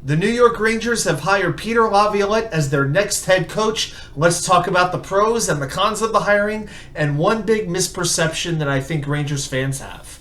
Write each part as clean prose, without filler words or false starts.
The New York Rangers have hired Peter Laviolette as their next head coach. Let's talk about the pros and the cons of the hiring and one big misperception that I think Rangers fans have.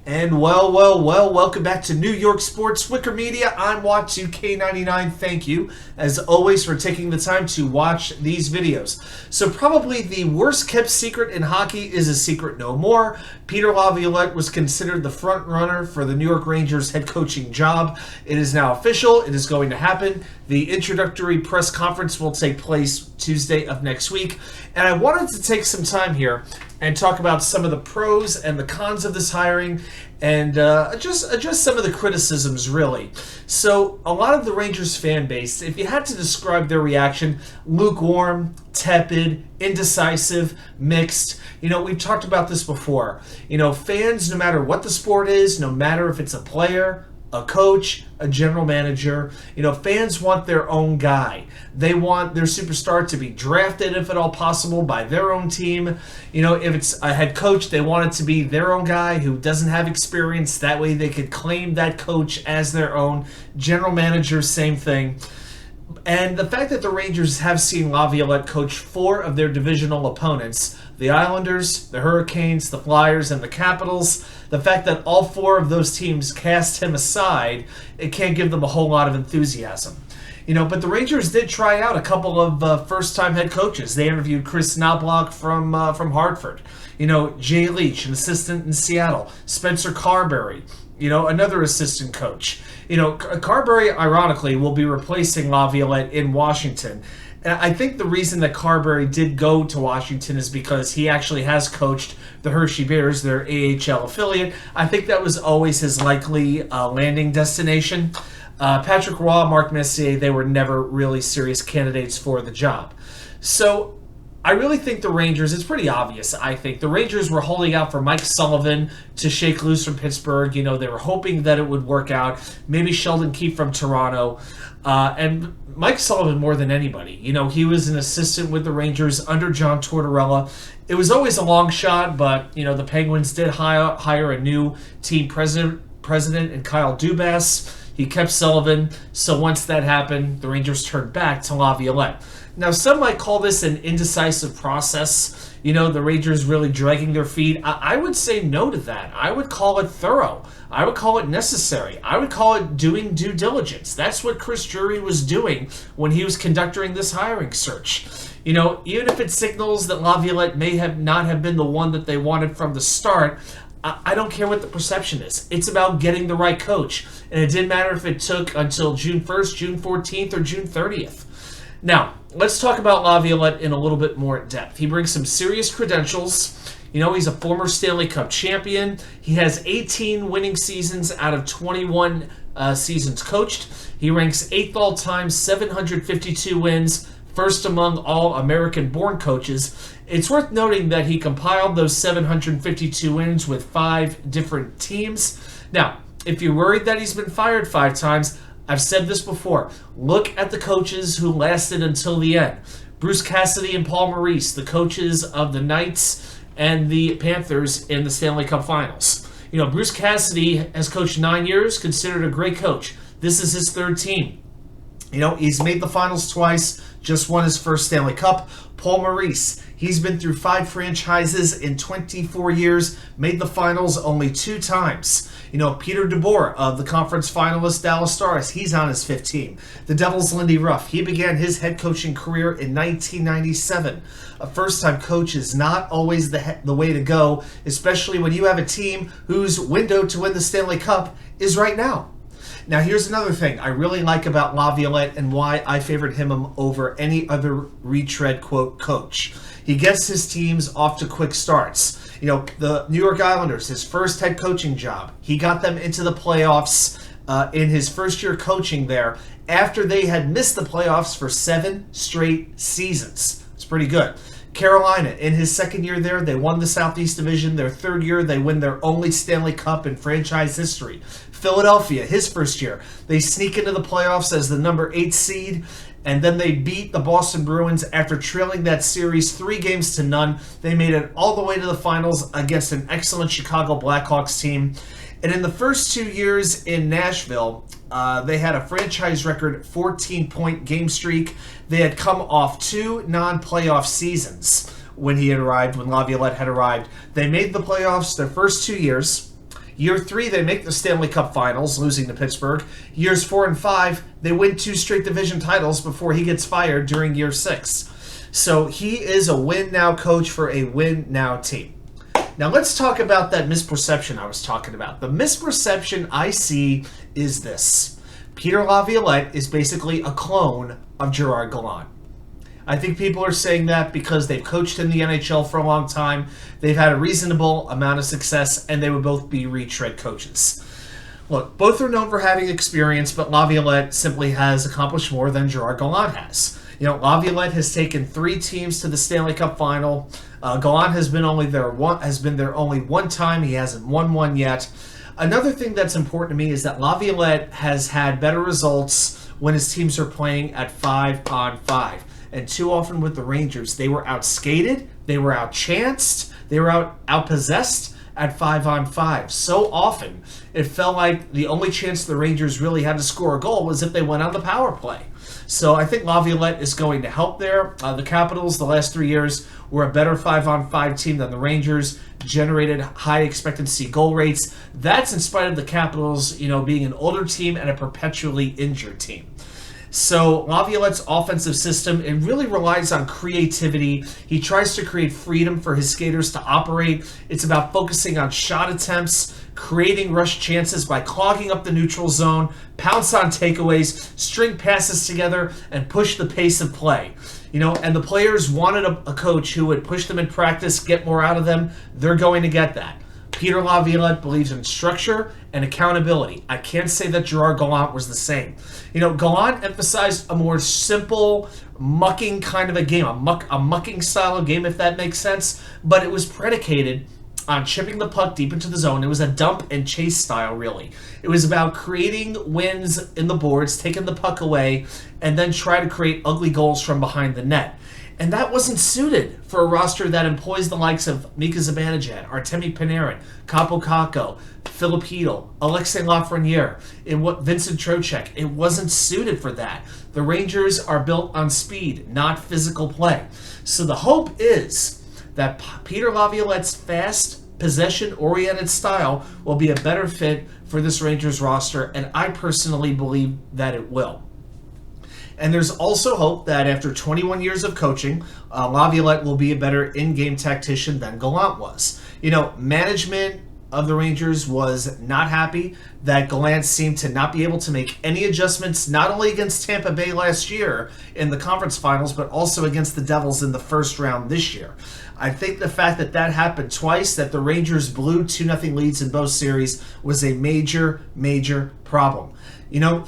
And well, welcome back to New York Sports WickerMedia. I'm Wat2K99. Thank you, as always, for taking the time to watch these videos. So probably the worst kept secret in hockey is a secret no more. Peter Laviolette was considered the front runner for the New York Rangers head coaching job. It is now official. It is going to happen. The introductory press conference will take place Tuesday of next week. And I wanted to take some time here and talk about some of the pros and the cons of this hiring and address some of the criticisms, really. So a lot of the Rangers fan base, if you had to describe their reaction, lukewarm, tepid, indecisive, mixed. You know, we've talked about this before. You know, fans, no matter what the sport is, no matter if it's a player, a coach, a general manager, you know, fans want their own guy. They want their superstar to be drafted, if at all possible, by their own team. You know, if it's a head coach, they want it to be their own guy who doesn't have experience. That way they could claim that coach as their own. General manager, same thing. And the fact that the Rangers have seen Laviolette coach 4 of their divisional opponents, the Islanders, the Hurricanes, the Flyers, and the Capitals, the fact that all 4 of those teams cast him aside, it can't give them a whole lot of enthusiasm. You know, but the Rangers did try out a couple of first-time head coaches. They interviewed Chris Knobloch from Hartford. You know, Jay Leach, an assistant in Seattle. Spencer Carberry, you know, another assistant coach. You know, Carberry, ironically, will be replacing Laviolette in Washington. And I think the reason that Carberry did go to Washington is because he actually has coached the Hershey Bears, their AHL affiliate. I think that was always his likely landing destination. Patrick Roy, Mark Messier, they were never really serious candidates for the job. So I really think the Rangers, it's pretty obvious, I think. The Rangers were holding out for Mike Sullivan to shake loose from Pittsburgh. You know, they were hoping that it would work out. Maybe Sheldon Keefe from Toronto. And Mike Sullivan more than anybody. You know, he was an assistant with the Rangers under John Tortorella. It was always a long shot, but, you know, the Penguins did hire a new team president in Kyle Dubas. He kept Sullivan, so once that happened, the Rangers turned back to Laviolette. Now, some might call this an indecisive process, you know, the Rangers really dragging their feet. I would say no to that. I would call it thorough. I would call it necessary. I would call it doing due diligence. That's what Chris Drury was doing when he was conducting this hiring search. You know, even if it signals that Laviolette may not have been the one that they wanted from the start, I don't care what the perception is. It's about getting the right coach. And it didn't matter if it took until June 1st, June 14th, or June 30th. Now, let's talk about Laviolette in a little bit more depth. He brings some serious credentials. You know, he's a former Stanley Cup champion. He has 18 winning seasons out of 21 seasons coached. He ranks 8th all-time, 752 wins, first among all American-born coaches. It's worth noting that he compiled those 752 wins with 5 different teams. Now, if you're worried that he's been fired 5 times, I've said this before. Look at the coaches who lasted until the end. Bruce Cassidy and Paul Maurice, the coaches of the Knights and the Panthers in the Stanley Cup Finals. You know, Bruce Cassidy has coached 9 years, considered a great coach. This is his 3rd team. You know, he's made the finals twice, just won his first Stanley Cup. Paul Maurice, he's been through 5 franchises in 24 years, made the finals only 2 times. You know, Peter DeBoer of the conference finalist Dallas Stars, he's on his 5th team. The Devils' Lindy Ruff, he began his head coaching career in 1997. A first-time coach is not always the way to go, especially when you have a team whose window to win the Stanley Cup is right now. Now, here's another thing I really like about Laviolette and why I favored him over any other retread, quote, coach. He gets his teams off to quick starts. You know, the New York Islanders, his first head coaching job, he got them into the playoffs in his first year coaching there after they had missed the playoffs for 7 straight seasons. It's pretty good. Carolina, in his 2nd year there, they won the Southeast Division. Their 3rd year, they win their only Stanley Cup in franchise history. Philadelphia, his first year, they sneak into the playoffs as the number 8 seed, and then they beat the Boston Bruins after trailing that series 3-0. They made it all the way to the finals against an excellent Chicago Blackhawks team. And in the first 2 years in Nashville, they had a franchise record 14-point game streak. They had come off 2 non-playoff seasons when he had arrived, when Laviolette had arrived. They made the playoffs their first 2 years. Year 3, they make the Stanley Cup Finals, losing to Pittsburgh. Years 4 and 5, they win 2 straight division titles before he gets fired during year 6. So he is a win-now coach for a win-now team. Now let's talk about that misperception I was talking about. The misperception I see is this. Peter Laviolette is basically a clone of Gerard Gallant. I think people are saying that because they've coached in the NHL for a long time, they've had a reasonable amount of success, and they would both be retread coaches. Look, both are known for having experience, but Laviolette simply has accomplished more than Gerard Gallant has. You know, Laviolette has taken 3 teams to the Stanley Cup Final. Gallant has been there only one time. He hasn't won one yet. Another thing that's important to me is that Laviolette has had better results when his teams are playing at 5-on-5. And too often with the Rangers, they were outskated, they were outchanced, they were outpossessed at 5-on-5. So often, it felt like the only chance the Rangers really had to score a goal was if they went on the power play. So I think Laviolette is going to help there. The Capitals, the last 3 years, were a better 5-on-5 team than the Rangers, generated high expectancy goal rates. That's in spite of the Capitals, being an older team and a perpetually injured team. So Laviolette's offensive system, it really relies on creativity. He tries to create freedom for his skaters to operate. It's about focusing on shot attempts, creating rush chances by clogging up the neutral zone, pounce on takeaways, string passes together, and push the pace of play. And the players wanted a coach who would push them in practice, get more out of them. They're going to get that. Peter Laviolette believes in structure and accountability. I can't say that Gerard Gallant was the same. Gallant emphasized a more simple, mucking kind of a game, a mucking style of game, if that makes sense, but it was predicated on chipping the puck deep into the zone. It was a dump and chase style, really. It was about creating wins in the boards, taking the puck away, and then try to create ugly goals from behind the net. And that wasn't suited for a roster that employs the likes of mikazibanejad, artemipanarin, kaapokakko, filipchytil, alexislafreniere, Vincent Trocheck. It wasn't suited for that. The Rangers are built on speed, not physical play. So the hope is that Peter Laviolette's fast, possession-oriented style will be a better fit for this Rangers roster, and I personally believe that it will. And there's also hope that after 21 years of coaching, Laviolette will be a better in-game tactician than Gallant was. Management of the Rangers was not happy that Gallant seemed to not be able to make any adjustments, not only against Tampa Bay last year in the conference finals, but also against the Devils in the first round this year. I think the fact that happened twice, that the Rangers blew 2-0 leads in both series, was a major, major problem.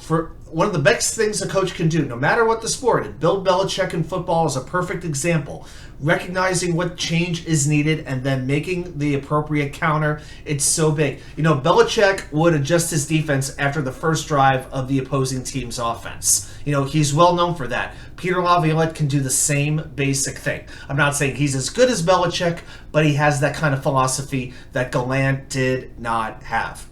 For one of the best things a coach can do, no matter what the sport, and Bill Belichick in football is a perfect example, recognizing what change is needed and then making the appropriate counter. It's so big. Belichick would adjust his defense after the first drive of the opposing team's offense. He's well known for that. Peter Laviolette can do the same basic thing. I'm not saying he's as good as Belichick, but he has that kind of philosophy that Gallant did not have.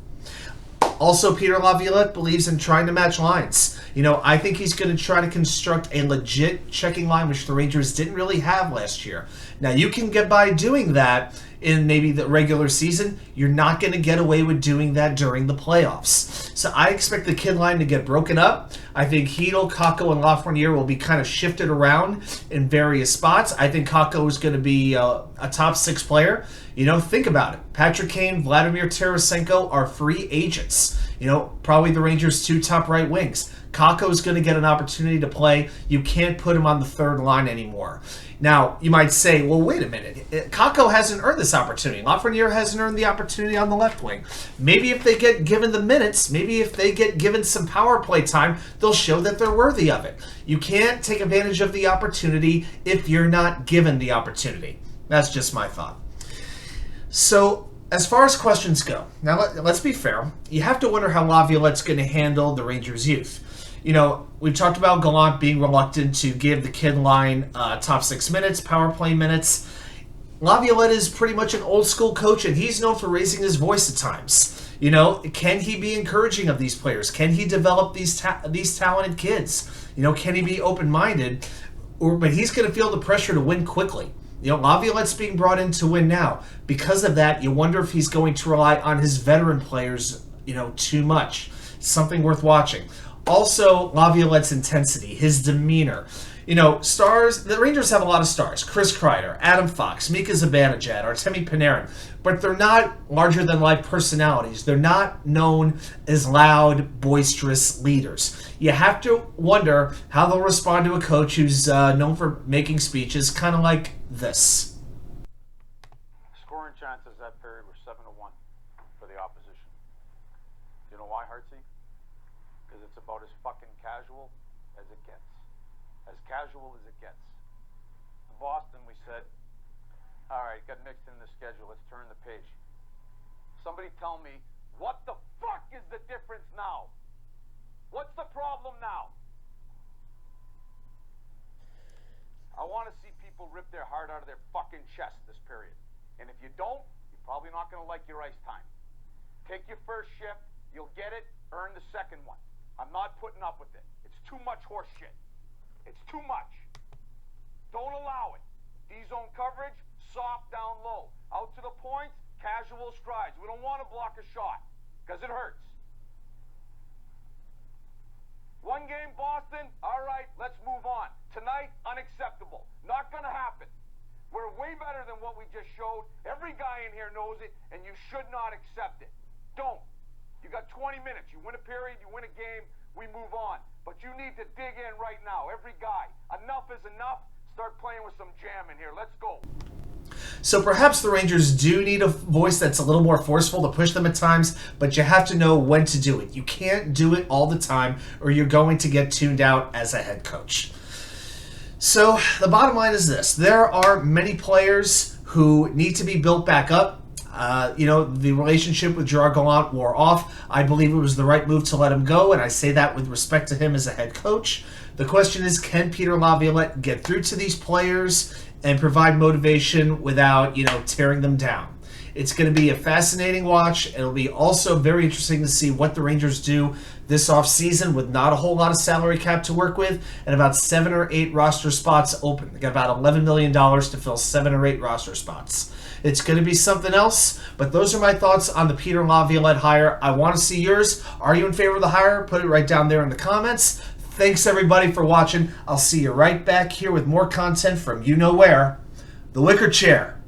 Also, Peter Laviolette believes in trying to match lines. I think he's going to try to construct a legit checking line, which the Rangers didn't really have last year. Now, you can get by doing that in maybe the regular season. You're not going to get away with doing that during the playoffs. So I expect the kid line to get broken up. I think Chytil, Kakko, and Lafreniere will be kind of shifted around in various spots. I think Kakko is going to be a top 6 player. Think about it. Patrick Kane, Vladimir Tarasenko are free agents. Probably the Rangers' 2 top right wings. Kakko is going to get an opportunity to play. You can't put him on the third line anymore. Now, you might say, well, wait a minute. Kakko hasn't earned this opportunity. Lafreniere hasn't earned the opportunity on the left wing. Maybe if they get given the minutes, maybe if they get given some power play time, they'll show that they're worthy of it. You can't take advantage of the opportunity if you're not given the opportunity. That's just my thought. So as far as questions go, now let's be fair. You have to wonder how Laviolette's going to handle the Rangers' youth. We've talked about Gallant being reluctant to give the kid line top 6 minutes, power play minutes. Laviolette is pretty much an old school coach, and he's known for raising his voice at times. Can he be encouraging of these players? Can he develop these talented kids? Can he be open-minded? But he's going to feel the pressure to win quickly. Laviolette's being brought in to win now. Because of that, you wonder if he's going to rely on his veteran players, too much. Something worth watching. Also, Laviolette's intensity, his demeanor. Stars, the Rangers have a lot of stars. Chris Kreider, Adam Fox, mikazibanejad, artemipanarin. But they're not larger-than-life personalities. They're not known as loud, boisterous leaders. You have to wonder how they'll respond to a coach who's known for making speeches kind of like this. Scoring chances that period were 7-1 for the opposition. Do you know why, Hartsey? Because it's about as fucking casual as it gets. As casual as it gets. In Boston, we said, all right, got mixed in the schedule, let's turn the page. Somebody tell me, what the fuck is the difference now? What's the problem now? I want to see people rip their heart out of their fucking chest this period. And if you don't, you're probably not going to like your ice time. Take your first shift, you'll get it, earn the second one. I'm not putting up with it. It's too much horse shit. It's too much. Don't allow it. D-zone coverage, soft down low. Out to the points, casual strides. We don't want to block a shot because it hurts. One game, Boston. All right, let's move on. Tonight, unacceptable. Not going to happen. We're way better than what we just showed. Every guy in here knows it, and you should not accept it. Don't. You got 20 minutes. You win a period, you win a game, we move on. But you need to dig in right now, every guy. Enough is enough. Start playing with some jam in here. Let's go. So perhaps the Rangers do need a voice that's a little more forceful to push them at times, but you have to know when to do it. You can't do it all the time, or you're going to get tuned out as a head coach. So the bottom line is this. There are many players who need to be built back up. The relationship with Gerard Gallant wore off. I believe it was the right move to let him go, and I say that with respect to him as a head coach. The question is, can Peter Laviolette get through to these players and provide motivation without, tearing them down? It's going to be a fascinating watch. It'll be also very interesting to see what the Rangers do this offseason with not a whole lot of salary cap to work with and about 7 or 8 roster spots open. They got about $11 million to fill 7 or 8 roster spots. It's going to be something else, but those are my thoughts on the Peter Laviolette hire. I want to see yours. Are you in favor of the hire? Put it right down there in the comments. Thanks, everybody, for watching. I'll see you right back here with more content from you know where, the Wicker Chair.